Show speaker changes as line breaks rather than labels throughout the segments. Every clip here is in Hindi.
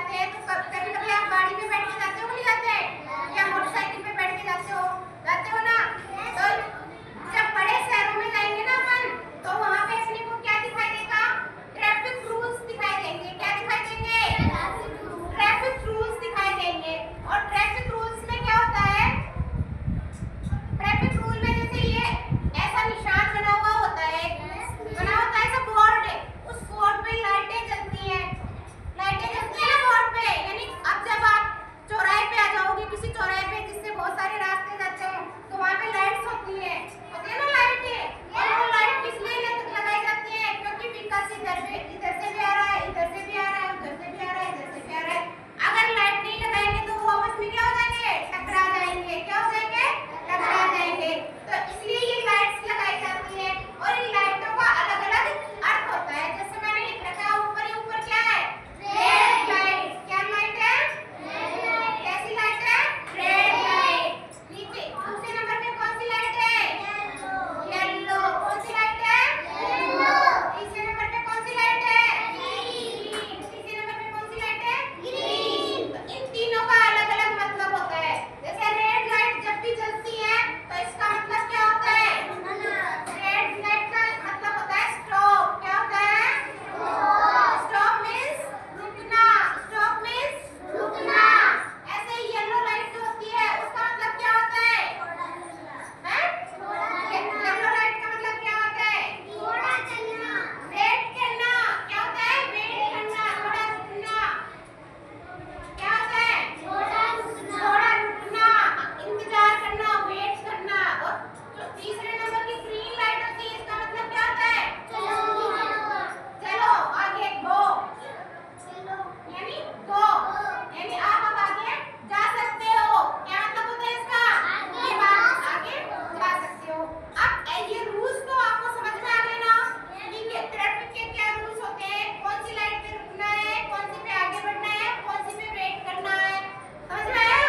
जाते हैं तो कभी कभी आप गाड़ी में बैठ के जाते हो नहीं जाते, या मोटरसाइकिल पे बैठ के जाते हो ना। तो जब बड़े शहरों में जाएंगे ना अपन, तो वहाँ पे अपने को क्या दिखाई देगा? ट्रैफिक रूल्स दिखाई देंगे। क्या दिखाई देंगे? ट्रैफिक रूल्स दिखाई देंगे। और ट्रैफिक रूल्स में क्या होता है? ट्रैफिक रूल में जैसे ये ऐसा निशान बना हुआ होता है, ऐसा बोर्ड है, उस बोर्ड पे लाइटें जलती हैं ना बोर्ड पे। यानी अब जब आप चौराहे पे आ जाओगे, किसी चौराहे पे जिससे बहुत सारे रास्ते जाते हैं, तो वहाँ पे लाइट्स होती है ना लाइटें। और वो लाइट किस लिए लगाई जाती है? क्योंकि व्हीकल्स इधर से भी आ रहा है, इधर से भी आ रहा है, उधर से भी आ रहा है, इधर से भी आ रहा है। अगर लाइट नहीं लगाएंगे तो वो आपस में क्या हो जाएंगे? टकरा जाएंगे। क्या हो जाएंगे? टकरा जाएंगे। तो इसलिए ये लाइट्स लगाई जाती है। और इन लाइटों का अलग अलग अर्थ होता है। जैसे मैंने लिख रखा है ऊपर ही, ऊपर क्या है? Red light. क्या लाइट है? कैसी लाइट है? Red light. नीचे दूसरे नंबर पे कौन सी लाइट है? येलो। कौन सी लाइट है? येलो। तीसरे नंबर पे कौन सी लाइट है? ग्रीन। तीसरे नंबर पे कौन सी लाइट है? ग्रीन। तो इन तीनों का अलग अलग मतलब होता है। जैसे रेड लाइट जब भी जलती है तो इसका मतलब क्या होता है? रेड लाइट का मतलब होता है स्टॉप। क्या होता है? स्टॉप मींस रुकना। स्टॉप मींस रुकना। ऐसे ही येलो लाइट जो होती है उसका मतलब क्या होता है? येलो लाइट का मतलब क्या होता है? थोड़ा चलना। वेट करना। क्या होता है? वेट करना, थोड़ा रुकना। क्या होता है? थोड़ा रुकना, इंतजार करना, वेट करना। और जो तीसरे नंबर की ग्रीन लाइट होती है इसका मतलब क्या होता है? चलो आगे गो। यानी गो, यानी आप अब आगे जा सकते हो। क्या मतलब होता है इसका? आगे जा सकते हो। अब ये रूल्स तो आपको समझ में आ गए ना कि ट्रैफिक के क्या रूल्स होते हैं, कौन सी लाइट पे रुकना है, कौन सी पे आगे बढ़ना है, कौन सी पे वेट करना है। समझ में आया?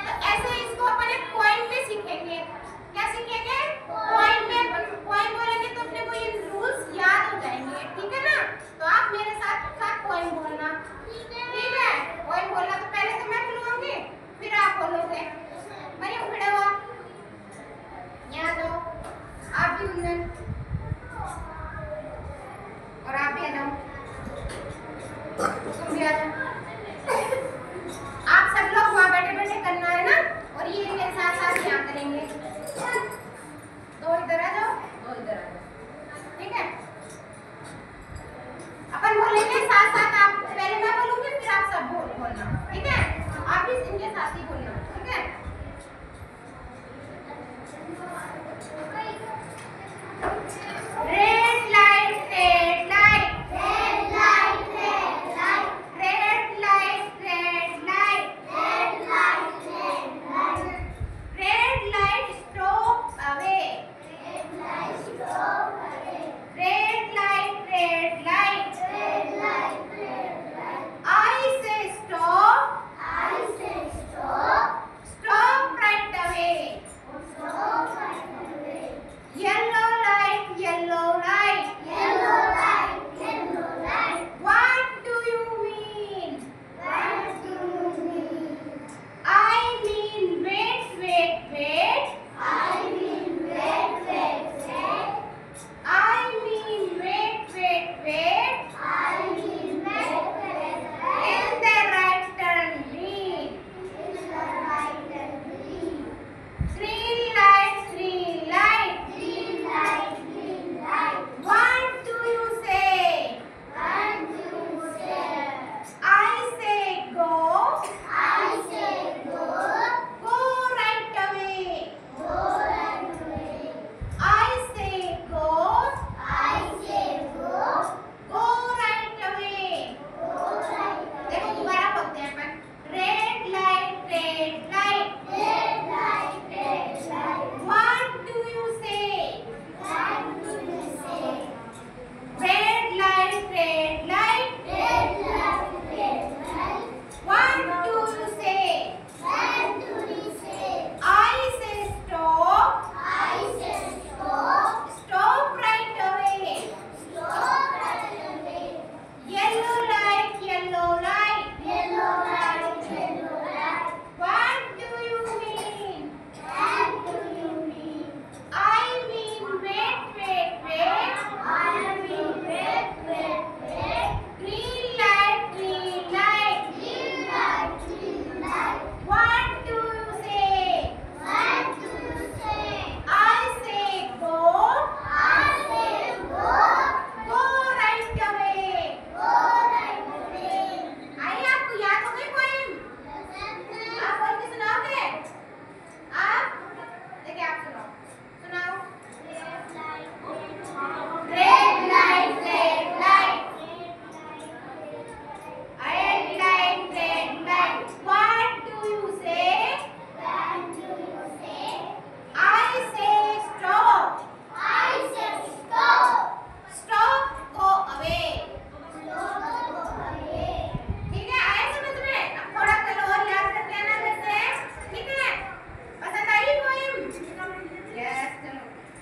तो ऐसे इसको अपन एक पॉइंट में सीखेंगे। क्या सीखेंगे? पॉइंट में। पॉइंट बोलेंगे तो अपने को ये रूल्स याद हो जाएंगे। ठीक है ना? तो आप मेरे साथ साथ पॉइंट बोलना। ठीक है? पॉइंट बोलना तो पहले तो मैं बोलूंगी, फिर आप बोलोगे। मैंने खड़े हो, यहाँ जाओ। आप भी उधर, और आप भी आ जाओ। तुम भी आ जाओ। आप सब लोग वहाँ बैठे बैठे करना है ना, और ये मेरे साथ साथ यहाँ करेंगे। दो इधर आ जाओ, दो इधर आ जाओ। ठीक है? अपन बोलेंगे साथ साथ। आप पहले मैं बोलूंगी, फिर आप सब बोलना। ठीक है? आप भी इनके साथ ही बोलना। ठीक है?